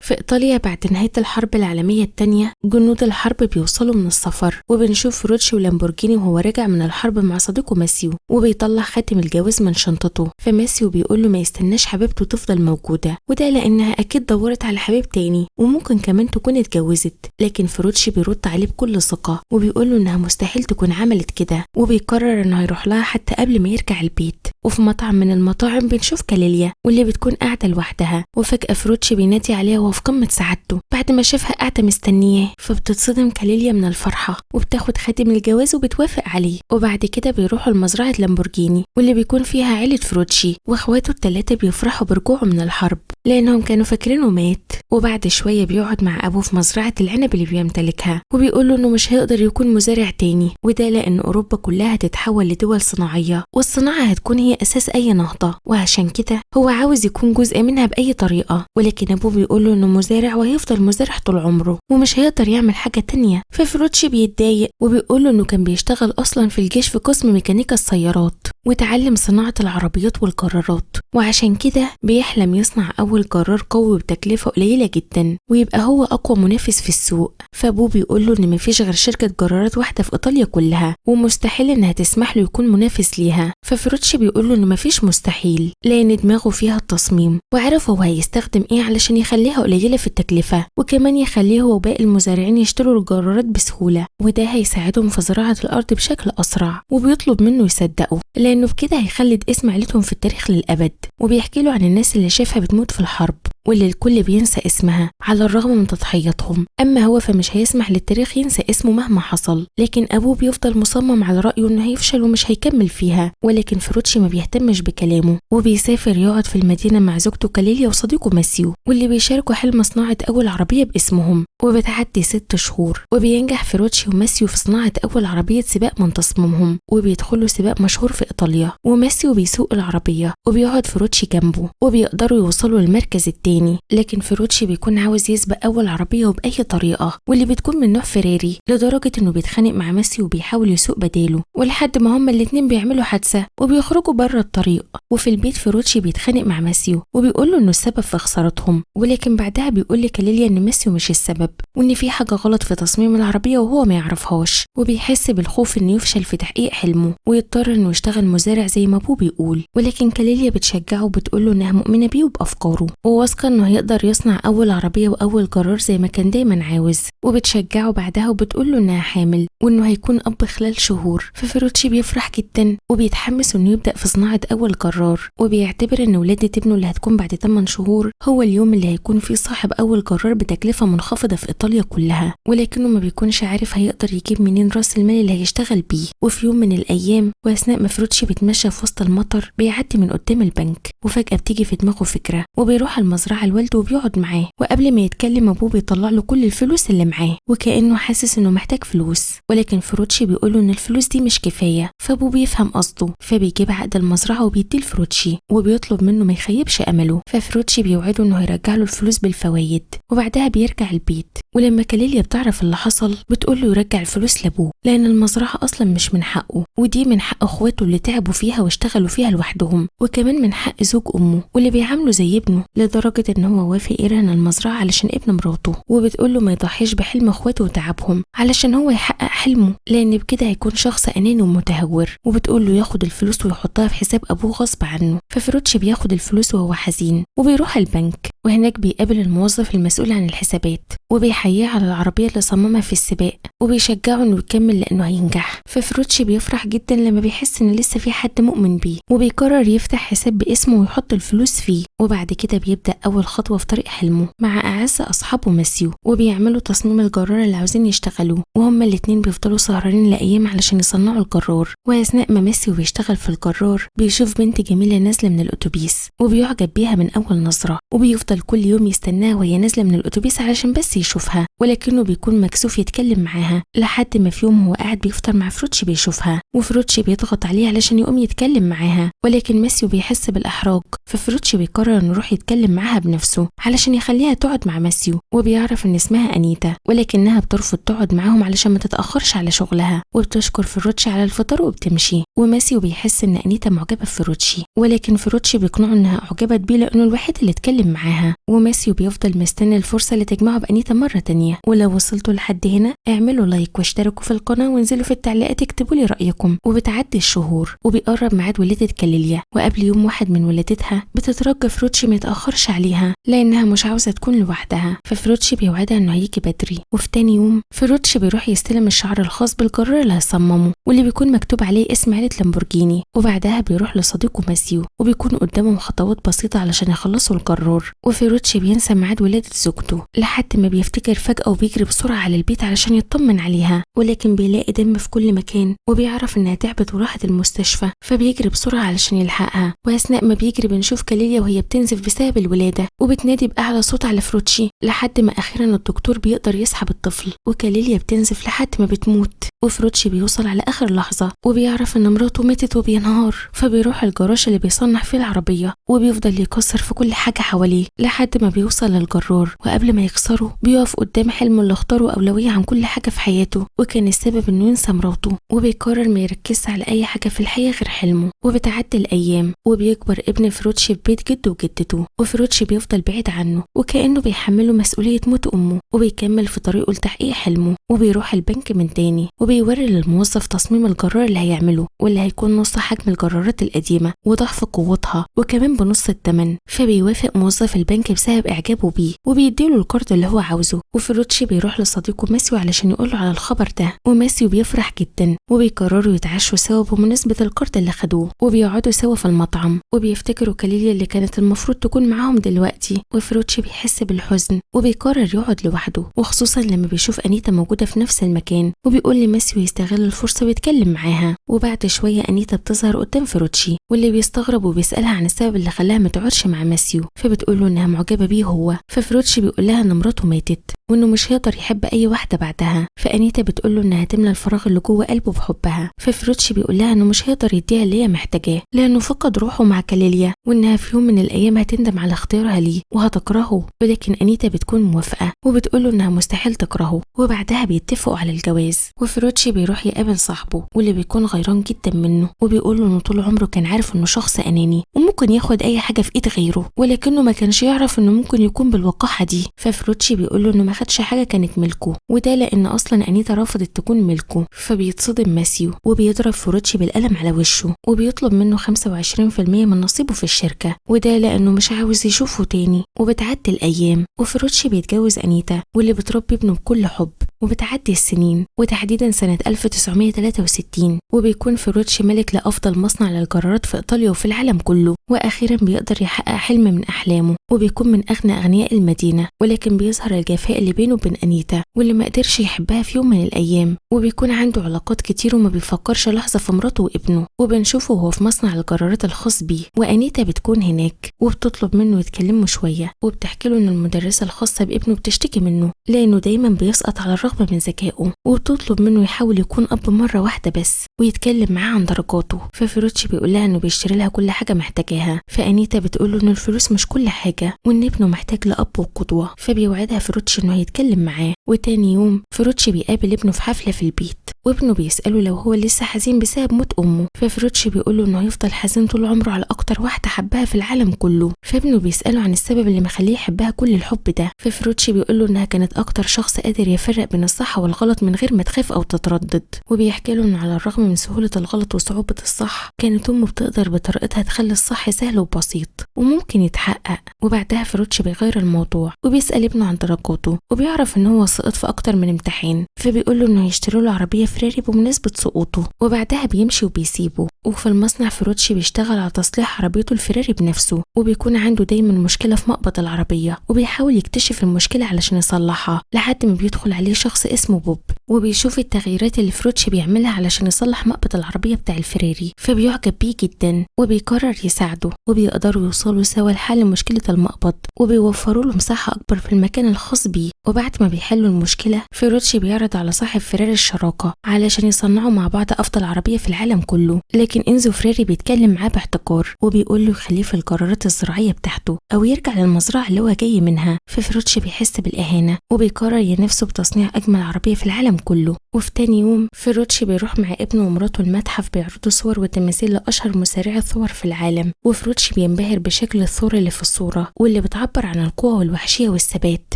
في إيطاليا بعد نهاية الحرب العالمية التانية جنود الحرب بيوصلوا من السفر، وبنشوف فيروتشي ولامبورجيني وهو راجع من الحرب مع صديقه ماسيو، وبيطلع خاتم الجواز من شنطته. فماسيو بيقول له ما يستناش حبيبته تفضل موجودة، وده لأنها أكيد دورت على حبيب تاني وممكن كمان تكون اتجوزت. لكن فيروتشي بيرد عليه بكل ثقة وبيقول له إنها مستحيل تكون عملت كده، وبيقرر إنه هيروح لها حتى قبل ما يرجع البيت. وفي مطعم من المطاعم بنشوف كاليليا واللي بتكون قاعدة لوحدها، وفجأة فيروتشي بينادي عليها وهو في قمة سعادته بعد ما شافها قاعدة مستنياه. فبتتصدم كاليليا من الفرحة وبتاخد خاتم الجواز وبتوافق عليه. وبعد كده بيروحوا لمزرعة لامبورجيني واللي بيكون فيها عيلة فيروتشي، واخواته الثلاثة بيفرحوا برجوعه من الحرب لأنهم كانوا فاكرينه مات. وبعد شوية بيقعد مع أبوه في مزرعة العنب اللي بيمتلكها، وبيقول له إنه مش هيقدر يكون مزارع تاني، وده لأن أوروبا كلها هتتحول لدول صناعية، والصناعة هتكون هي أساس أي نهضة، وعشان كده هو عاوز يكون جزء منها بأي طريقة. ولكن أبوه بيقول له إنه مزارع وهيفضل مزارع طول عمره ومش هيقدر يعمل حاجة تانية. ففيروتشي بيتضايق وبيقول له إنه كان بيشتغل أصلا في الجيش في قسم ميكانيكا السيارات، وتعلم صناعة العربيات والجرارات، وعشان كده بيحلم يصنع أول جرار قوي بتكلفة قليلة جدا ويبقى هو أقوى منافس في السوق. فأبوه بيقول له إن مفيش غير شركة جرارات واحدة في إيطاليا كلها ومستحيل إنها تسمح له يكون منافس ليها. ففيروتشي بيقول له إنه مفيش مستحيل لأن دماغه فيها التصميم، وعرف هو هيستخدم إيه علشان يخليها قليلة في التكلفة، وكمان يخليه هو وباقي المزارعين يشتروا الجرارات بسهولة، وده هيساعدهم في زراعة الأرض بشكل أسرع. وبيطلب منه يصدقه لأنه بكده هيخلد اسم عيلتهم في التاريخ للأبد. وبيحكي له عن الناس اللي شافها بتموت في الحرب واللي الكل بينسى اسمها على الرغم من تضحياتهم، أما هو فمش هيسمح للتاريخ ينسى اسمه مهما حصل. لكن أبوه بيفضل مصمم على رأيه إنه هيفشل ومش هيكمل فيها، ولكن فيروتشي ما بيهتمش بكلامه وبيسافر يقعد في المدينة مع زوجته كاليليا وصديقه ماسيو، واللي بيشاركوا حلم صناعة أول عربية باسمهم. وبتعدي 6 شهور وبينجح فيروتشي وماسيو في صناعة أول عربية سباق من تصميمهم، وبيدخلوا سباق مشهور في إيطاليا، وماسيو بيسوق العربية وبيقعد فيروتشي جنبه وبيقدروا يوصلوا للمركز التاني. لكن فيروتشي بيكون عاوز يسبق أول عربية وبأي طريقة، واللي بتكون من نوع فيراري، لدرجة إنه بيتخانق مع ماسيو وبيحاول يسوق بداله، ولحد ما هما الاتنين بيعملوا حادثة وبيخرجوا بره الطريق. وفي البيت فيروتشي بيتخانق مع ماسيو وبيقول له إنه السبب في خسارتهم، ولكن بعدها بيقول لكاليليا إن ماسيو مش السبب وإن في حاجة غلط في تصميم العربية وهو ما يعرفهاش، وبيحس بالخوف إنه يفشل في تحقيق حلمه ويضطر إنه يشتغل مزارع زي ما أبوه بيقول. ولكن كاليليا بتشجعه وبتقول له إنها مؤمنة بيه وبأفكاره وواثقة إنه هيقدر يصنع أول عربية وأول جرار زي ما كان دايما عاوز، وبتشجعه بعدها وبتقول له إنها حامل وإنه هيكون أب خلال شهور. ففيروتشي بيفرح جدا وبيتحمس إنه يبدأ في صناعة أول جرار، وبيعتبر إن ولادة ابنه اللي هتكون بعد 8 شهور هو اليوم اللي هيكون فيه صاحب أول جرار بتكلفة منخفضة في إيطاليا كلها، ولكنه ما بيكونش عارف هيقدر يجيب منين راس المال اللي هيشتغل بيه. وفي يوم من الأيام وأثناء ما فيروتشي بيتمشى في وسط المطر بيعدي من قدام البنك، وفجأة بتيجي في دماغه فكرة وبيروح المزرعة لوالده وبيقعد معاه، وقبل ما يتكلم أبوه بيطلع له كل الفلوس اللي معاه وكأنه حاسس إنه محتاج فلوس، ولكن فيروتشي بيقوله إن الفلوس دي مش كفاية. فأبوه بيفهم قصده فبيجيب عقد المزرعة وبيديه لفيروتشي وبيطلب منه ما يخيبش أمله. ففيروتشي بيوعده إنه هيرجع له الفلوس بالفوايد، وبعدها بيرجع البيت. ولما كاليليا بتعرف اللي حصل بتقول له يرجع الفلوس لأبوه لأن المزرعة أصلا مش من حقه، ودي من حق أخواته اللي تعبوا فيها واشتغلوا فيها لوحدهم، وكمان من حق زوج أمه واللي بيعامله زي ابنه، لدرجة إن هو وافق يرهن المزرعة علشان ابن مراته. وبتقول له ما يضحيش بحلم أخواته وتعبهم علشان هو يحقق حلمه لأن بكده هيكون شخص أناني ومتهور. وبتقول له ياخد الفلوس ويحطها في حساب أبوه غصب عنه. ففيروتشي بياخد الفلوس وهو حزين وبيروح البنك، وهناك بيقابل الموظف المسؤول عن الحسابات وبيحييه على العربية اللي صممها في السباق وبيشجعه انه يكمل لانه هينجح. ففيروتشي بيفرح جدا لما بيحس ان لسه في حد مؤمن بيه، وبيقرر يفتح حساب باسمه ويحط الفلوس فيه. وبعد كده بيبدأ اول خطوة في طريق حلمه مع اعز اصحابه ماسيو، وبيعملوا تصميم الجرار اللي عاوزين يشتغلوه، وهما الاتنين بيفضلوا سهرانين لايام علشان يصنعوا الجرار. واثناء ما ماسيو بيشتغل في الجرار بيشوف بنت جميلة نازلة من الاتوبيس وبيعجب بيها من اول نظرة، وبيفضل كل يوم يستناها وهي نازلة من الاتوبيس علشان بس يشوفها، ولكنه بيكون مكسوف يتكلم معاها، لحد ما في يوم هو قاعد بيفطر مع فروتشي بيشوفها، وفروتشي بيضغط عليه علشان يقوم يتكلم معاها، ولكن ماسيو بيحس بالإحراج، ففروتشي بيقرر انه يروح يتكلم معاها بنفسه علشان يخليها تقعد مع ماسيو، وبيعرف ان اسمها أنيتا، ولكنها بترفض تقعد معاهم علشان ما تتأخرش على شغلها، وبتشكر فروتشي على الفطار وبتمشي. وماسيو بيحس ان أنيتا معجبة بفروتشي، ولكن فروتشي بيقنعه انها اعجبت بيه لانه الوحيد اللي اتكلم معاها. وماسيو بيفضل مستني الفرصة اللي تجمعه بأنيتا مرة تانية. ولو وصلتوا لحد هنا اعملوا لايك واشتركوا في القناة وانزلوا في التعليقات اكتبوا لي رأيكم. وبتعدي الشهور وبيقرب ميعاد ولادة كاليليا، وقبل يوم واحد من ولادتها بتترجى فروتشي ما يتأخرش عليها لانها مش عاوزة تكون لوحدها، ففروتشي بيوعدها انه هيجي بدري. وفي تاني يوم فروتشي بيروح يستلم الشعار الخاص بالجرار اللي هيصممه واللي بيكون مكتوب عليه اسم عيلة لامبورجيني، وبعدها بيروح لصديقه ماسيو وبيكون قدامهم خطوات بسيطة علشان يخلصوا الجرار. وفروتشي بينسى ميعاد ولادة زوجته لحد ما بيفتكر فجأة وبيجري بسرعة على البيت علشان يطمن عليها، ولكن بيلاقي دم في كل مكان وبيعرف انها تعبت وراحت المستشفى، فبيجري بسرعة علشان يلحقها. واثناء ما بيجري بنشوف كاليليا وهي بتنزف بسبب الولادة وبتنادي بأعلى صوت على فروتشي لحد ما أخيرا الدكتور بيقدر يسحب الطفل، وكاليليا بتنزف لحد ما بتموت. وفروتشي بيوصل على آخر لحظة وبيعرف ان مراته ماتت وبينهار، فبيروح الجراج اللي بيصنع فيه العربية وبيفضل يكسر في كل حاجة حواليه لحد ما بيوصل للجرار، وقبل ما يكسره بيقف قدام حلمه اللي اختاره أولوية عن كل حاجة في حياته، وكان السبب انه ينسى مراته، وبيقرر ما يركزش على أي حاجة في الحياة غير حلمه. وبتعدي الأيام وبيكبر ابن فروتشي في بيت جده وجدته، وفروتشي بيفضل بعيد عنه وكأنه بيحمله مسؤولية موت أمه، وبيكمل في طريقه لتحقيق حلمه. وبيروح البنك من تاني وبيوري للموظف تصميم الجرار اللي هيعمله واللي هيكون نص حجم الجرارات القديمة وضعف قوتها وكمان بنص الثمن، فبيوافق موظف البنك بسبب إعجابه بيه وبيديله الكارت اللي هو عاوزه. وفروتشي بيروح لصديقه ماسيو علشان يقوله على الخبر ده، وماسيو بيفرح جدا وبيقرروا يتعشوا سوا بمناسبة الكارت اللي خدوه، وبيقعدوا سوا في المطعم وبيفتكروا كاليليا اللي كانت المفروض تكون معاهم دلوقتي. وفروتشي بيحس بالحزن وبيقرر يقعد لوحده، وخصوصا لما بيشوف أنيتا موجودة في نفس المكان، وبيقول لماسيو يستغل الفرصة ويتكلم معاها. وبعد شوية أنيتا بتظهر قدام فروتشي واللي بيستغرب وبيسألها عن السبب اللي خلاها ما تقعدش مع ماسيو، فبتقوله إنها معجبة بيه هو، ففروتشي بيقول لها إن مراته ماتت وإنه مش هيقدر يحب أي واحدة بعدها، فأنيتا بتقوله إنها تملى الفراغ اللي جوه قلبه بحبها، ففروتشي بيقول لها إنه مش هيقدر يديها اللي هي محتاجاه لأنه فقد روحه مع كاليليا، وإنها في يوم من الأيام هتندم على اختيارها ليه وهتكرهه، ولكن أنيتا بتكون موافقة وبتقوله إنها مستحيل تكرهه. وبعدها بيتفقوا على الجواز، وفروتشي بيروح يقابل صاحبه واللي بيكون غيران جدا منه وبيقوله إنه طول عمره كان عارف إنه شخص أناني وممكن ياخد أي حاجة في إيد غيره، ولكنه ما كانش يعرف إنه ممكن يكون بالوقاحة دي. ففروتشي بيقوله إنه ما خدش حاجة كانت ملكه، وده لأن أصلا أنيتا رفضت تكون ملكه. فبيتصدم ماسيو وبيضرب فروتشي بالقلم على وشه وبيطلب منه 25% من نصيبه في الشركة، وده لأنه مش عاوز يشوفه تاني. وبتعدي الأيام وفروتشي بيتجوز أنيتا واللي بتربي ابنه بكل حب، وبتعدي السنين وتحديدا سنة 1963 وبيكون فروتشي ملك لأفضل مصنع للجرارات في إيطاليا وفي العالم كله، وأخيرا بيقدر يحقق حلم من أحلامه وبيكون من أغنى أغنياء المدينة. ولكن بيظهر الجفاء اللي بينه وبين أنيتا واللي ما قدرش يحبها في يوم من الأيام، وبيكون عنده علاقات كتير وما بيفكرش لحظة في مراته وابنه. وبنشوفه وهو في مصنع الجرارات الخاص بيه، وأنيتا بتكون هناك وبتطلب منه يتكلموا شوية، وبتحكي له إن المدرسة الخاصة بابنه بتشتكي منه لأنه دايما بيسقط على الرغم من ذكائه، وبتطلب منه يحاول يكون أب مرة واحدة بس ويتكلم معاه عن درجاته. ففروتشي بيقول لها إنه بيشتري لها كل حاجة محتاجاها، فأنيتا بتقول له إن الفلوس مش كل حاجة وإن ابنه محتاج لأب وقدوة، فبيوعدها فروتشي إنه هيتكلم معاه. وتاني يوم فروتشي بيقابل ابنه في حفلة في البيت، وابنه بيسأله لو هو لسه حزين بسبب موت أمه، ففروتشي بيقول له إنه هيفضل حزين طول عمره على أكتر واحدة حبها في العالم كله. فابنه بيسأله عن السبب اللي مخليه يحبها كل الحب ده، ففروتشي بيقول له إنها كانت أكتر شخص قادر يفرق بين الصح والغلط من غير ما تخاف أو تتردد، وبيحكي له إن على الرغم من سهولة الغلط وصعوبة الصح كانت أمه بتقدر بطريقتها تخلي الصح سهل وبسيط وممكن يتحقق. وبعدها فروتشي بيغير الموضوع وبيسأل ابنه عن درجاته، وبيعرف إن هو سقط في أكتر من امتحان، فبيقول له إنه يشتري له عربية فراري بمناسبة سقوطه، وبعدها بيمشي وبيسيبه. وفي المصنع فروتشي بيشتغل على تصليح عربيته الفراري بنفسه، وبيكون عنده دايما مشكلة في مقبض العربية وبيحاول يكتشف المشكلة علشان يصلحها لحد ما بيدخل عليه شخص اسمه بوب وبيشوف التغييرات اللي فروتشي بيعملها علشان يصلح مقبض العربية بتاع الفراري، فبيعجب بيه جدا وبيقرر يساعده، وبيقدروا يوصلوا سوا لحل مشكلة المقبض وبيوفروا له مساحة أكبر في المكان الخاص بيه، وبعد ما بيحلوا المشكلة فيروتشي بيعرض على صاحب فيراري الشراكة علشان يصنعوا مع بعض أفضل عربية في العالم كله، لكن إنزو فراري بيتكلم معاه باحتقار وبيقول له يخليه في القرارات الزراعية بتاعته أو يرجع للمزرعة اللي هو جاي منها. ففيروتشي بيحس بالإهانة وبيقرر ينافسه بتصنيع أجمل عربية في العالم كله. وفي تاني يوم فيروتشي بيروح مع ابنه ومراته المتحف بيعرضوا صور وتماثيل لأشهر مسارعي الثور في العالم، وفيروتشي بينبهر بشكل الثور اللي في الصورة واللي بتعبر عن القوة والوحشية والثبات،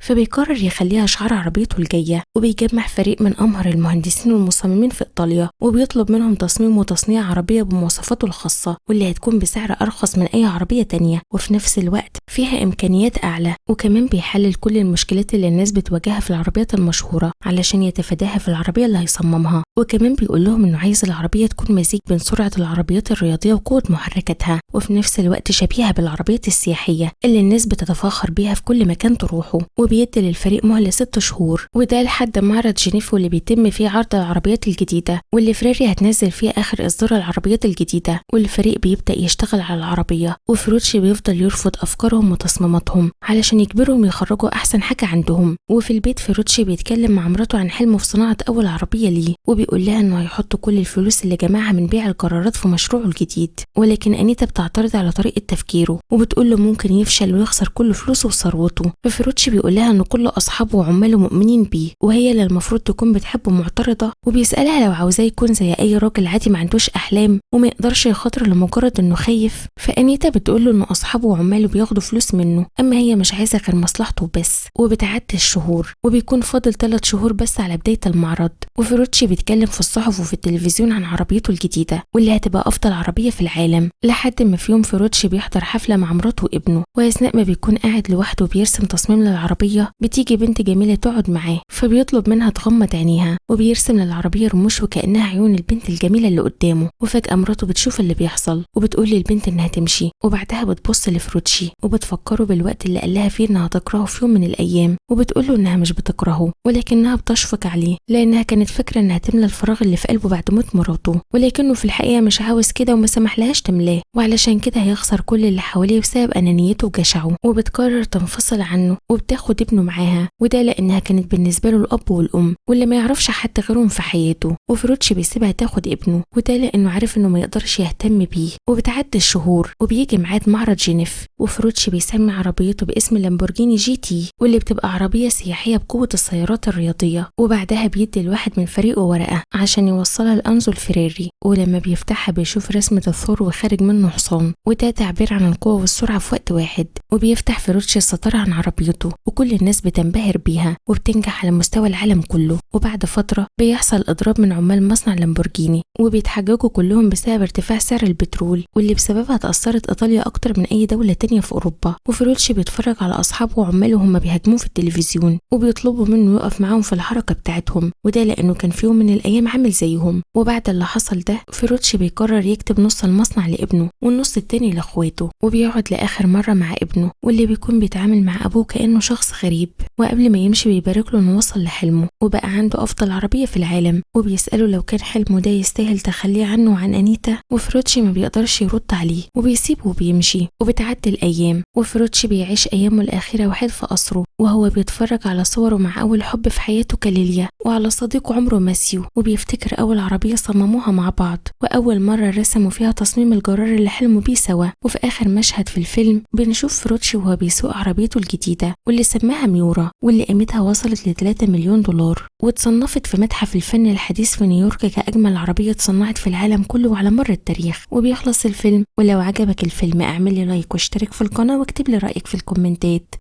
فبيقرر يخليها شعار عربيته الجاية. وبيجمع فريق من أمهر المهندسين والمصممين في إيطاليا وبيطلب منهم تصميم وتصنيع عربية بمواصفاته الخاصة واللي هتكون بسعر أرخص من أي عربية تانية وفي نفس الوقت فيها إمكانيات أعلى. وكمان بيحلل كل المشكلات اللي الناس بتواجهها في العربيات المشهورة علشان يتفاداها في العربية اللي هيصممها. وكمان بيقول لهم إنه عايز العربية تكون مزيج بين سرعة العربيات الرياضية وقوة محركاتها وفي نفس الوقت شبيهة بالعربيات السياحية اللي الناس بتتفاخر بيها في كل مكان تروحه. وبيدي للفريق مهلة 6 شهور، وده لحد معرض جنيف واللي بيتم فيه عرض العربيات الجديدة واللي فراري هتنزل فيه آخر إصدار العربيات الجديدة، والفريق بيبدأ يشتغل على العربية. وفيروتشي بيفضل يرفض أفكارهم وتصميماتهم علشان يجبرهم يخرجوا أحسن حاجة عندهم. وفي البيت فيروتشي بيتكلم مع مراته عن حلمه في صناعة أول عربية ليه، وبيقول لها إنه هيحط كل الفلوس اللي جمعها من بيع القرارات في مشروعه الجديد. ولكن أنيتا بتعترض على طريقة تفكيره وبتقول له ممكن يفشل ويخسر كل فلوسه وثروته. ففيروتشي بيقول لها إن كل أصحابه وعماله مؤمنين بيه وهي اللي المفروض تكون بتحبه معترضة، وبيسألها لو عاوزاه يكون زي أي راجل عادي ما عندوش أحلام وما يقدرش يخاطر لمجرد إنه خايف. فأنيتا بتقول له إن أصحابه وعماله بياخدوا فلوس منه أما هي مش عايزة غير مصلحته بس. وبتعدي الشهور وبيكون فاضل 3 شهور بس على بداية المعرض، وفيروتشي بيتكلم في الصحف وفي التلفزيون عن عربيته الجديدة واللي هتبقى أفضل عربية في العالم، لحد ما في يوم فيروتشي بيحضر حفلة مع مراته وابنه، وأثناء ما بيكون قاعد لوحده بيرسم تصميم للعربية بتيجي بنت جميلة تقعد معاه، فبيطلب منها تغمض عينيها وبيرسم للعربية رموش وكأنها عيون البنت الجميلة اللي قدامه. وفجأة مراته بتشوف اللي بيحصل وبتقول للبنت إنها تمشي، وبعدها بتبص لفيروتشي وبتفكره بالوقت اللي قالها فيه إنها تكرهه في يوم من الأيام، وبتقول له إنها مش بتكرهه ولكنها بتشفق عليه لأنها كانت فاكرة إنها تملى الفراغ اللي في قلبه بعد موت مراته، ولكنه في الحقيقة مش عاوز كده وما سمحلهاش تملاه، وعلشان كده هيخسر كل اللي حواليه بسبب أنانيته وجشعه. وبتقرر تنفصل عنه وبتاخد ابنه معاها، وده لأنها كانت بالنسبة له الأب والأم واللي ما يعرفش حد غيرهم في حياته. وفيروتشي بيسيبها تاخد ابنه وده لأنه عارف إنه ما يقدرش يهتم بيه. وبتعدي الشهور وبيجي ميعاد معرض جنيف، وفيروتشي بيسمي عربيته باسم لامبورجيني جي تي واللي بتبقى عربية سياحية بقوة السيارات الرياضية. وبعدها بيدي الواحد من فريقه ورقة عشان يوصلها لأنزو الفراري، ولما بيفتحها بيشوف رسمة الثور وخارج منه حصان، وده تعبير عن القوة والسرعة في وقت واحد. وبيفتح فيروتشي الستارة عن عربيته وكل الناس بتنبهر بيها وبتنجح على مستوى العالم كله. وبعد فترة بيحصل إضراب من عمال مصنع لامبورجيني وبيتحججوا كلهم بسبب ارتفاع سعر البترول واللي بسببها تأثرت إيطاليا أكتر من أي دولة تانية في أوروبا. وفيروتشي بيتفرج على أصحابه وعماله وهم بيهاجموه في التلفزيون وبيطلبوا منه يقف معاهم في الحركة بتاعتهم، وده لأنه كان في يوم من الأيام عامل زيهم. وبعد اللي حصل ده فيروتشي بيقرر يكتب نص المصنع لابنه والنص التاني لأخواته، وبيقعد لآخر مرة مع ابنه واللي بيكون بيتعامل مع أبوه كأنه شخص غريب. وقبل ما يمشي بيبارك له إنه وصل لحلمه وبقى عنده أفضل عربية في العالم، وبيسأله لو كان حلمه ده يستاهل تخليه عنه وعن أنيتا. وفيروتشي ما بيقدرش يرد عليه وبيسيبه وبيمشي. وبتعدي الأيام وفيروتشي بيعيش أيامه الأخيرة وحيد في قصره وهو بيتفرج على صوره مع أول حب في حياته كاليليا وعلى صديقه عمره ماسيو، وبيفتكر أول عربية صمموها مع بعض وأول مرة رسموا فيها تصميم الجرار اللي حلموا بيه سوا. وفي آخر مشهد في الفيلم بنشوف فيروتشي وهو بيسوق عربيته الجديدة واللي سماها ميورا واللي قيمتها وصلت ل3 مليون دولار، واتصنفت في متحف الفن الحديث في نيويورك كأجمل عربية اتصنعت في العالم كله على مر التاريخ. وبيخلص الفيلم، ولو عجبك الفيلم اعمل لي لايك واشترك في القناة واكتب لي رأيك في الكومنتات.